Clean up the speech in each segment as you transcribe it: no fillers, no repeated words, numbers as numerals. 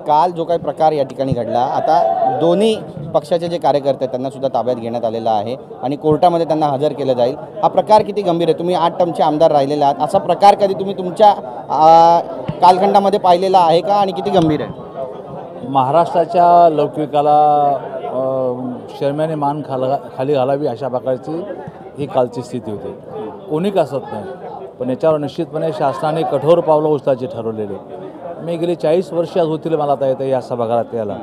काल जो काही प्रकार या ठिकाणी घडला, आता दोन्ही पक्षाचे जे कार्यकर्ते त्यांना सुद्धा ताब्यात घेण्यात आलेला आहे आणि कोर्टामध्ये त्यांना हजर केलं जाईल। हा प्रकार किती गंभीर आहे? तुम्ही 8 टर्मचे आमदार राहिलेले आहात, असा प्रकार कधी तुम्ही तुमच्या कालखंडामध्ये पाहिलेला आहे का आणि किती गंभीर आहे? महाराष्ट्राच्या लौकिकाला शर्म्याने मान खाली घालावी अशा प्रकारची ही कालची स्थिती होती। कोणी का असत नाही, पण याच्यावर निश्चितपणे शासनाने कठोर पावलं उचलायची ठरवलेली। मी गेली 40 वर्ष होतील मला आता येतं या सभागृहात यायला,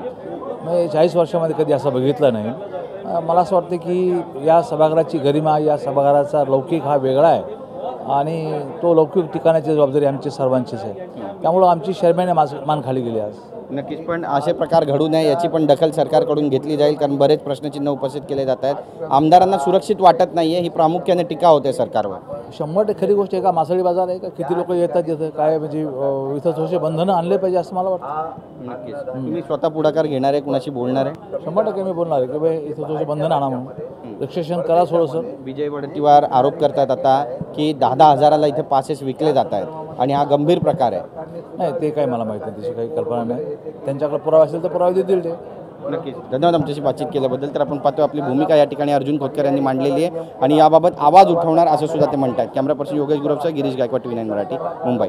मी 40 वर्षामध्ये कधी असं बघितलं नाही। मला असं वाटतं की या सभागृहाची गरिमा, या सभागृहाचा लौकिक हा वेगळा आहे आणि तो लौकिक ठिकाणाची जबाबदारी आमची सर्वांचीच आहे। त्यामुळं आमची शर्मेने मान खाली गेली आज। नक्कीच, पण असे प्रकार घडू नये याची पण दखल सरकारकडून घेतली जाईल, कारण बरेच प्रश्नचिन्ह उपस्थित केले जात आहेत। आमदारांना सुरक्षित वाटत नाही आहे, ही प्रामुख्याने टीका होते सरकारवर। 100% खरी गोष्ट आहे का? मासळी बाजार आहे का? किती लोक येतात येतं काय, म्हणजे इथं थोडेसे बंधनं आणले पाहिजे असं मला वाटतं। नक्कीच तुम्ही स्वतः पुढाकार घेणार आहे, कुणाशी बोलणार आहे? 100% मी बोलणार आहे की बाई इथं थोडेसे बंधनं आणा म्हणून, रजिस्ट्रेशन करा थोडंसं। विजय वडेट्टीवार आरोप करतात आता की 10-10 हजाराला इथे पासेस विकले जात आहेत आणि हा गंभीर प्रकार आहे। नाही, ते काही मला माहिती नाही, त्याची काही कल्पना नाही। त्यांच्याकडे पुरावा असेल तर पुरावा देतील ते। नक्कीच, धन्यवाद आमच्याशी बातचीत केल्याबद्दल। तर आपण पाहतो आपली भूमिका या ठिकाणी अर्जुन खोतकर यांनी मांडलेली आहे आणि याबाबत आवाज उठवणार असं सुद्धा ते म्हणतात। कॅमेरा पर्सन योगेश गुरवचा, गिरीश गायकवाड, TV9 मराठी, मुंबई।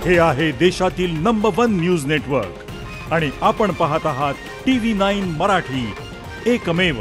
हे आहे देशातील नंबर 1 न्यूज नेटवर्क आणि आपण पाहत आहात TV9 मराठी, एकमेव।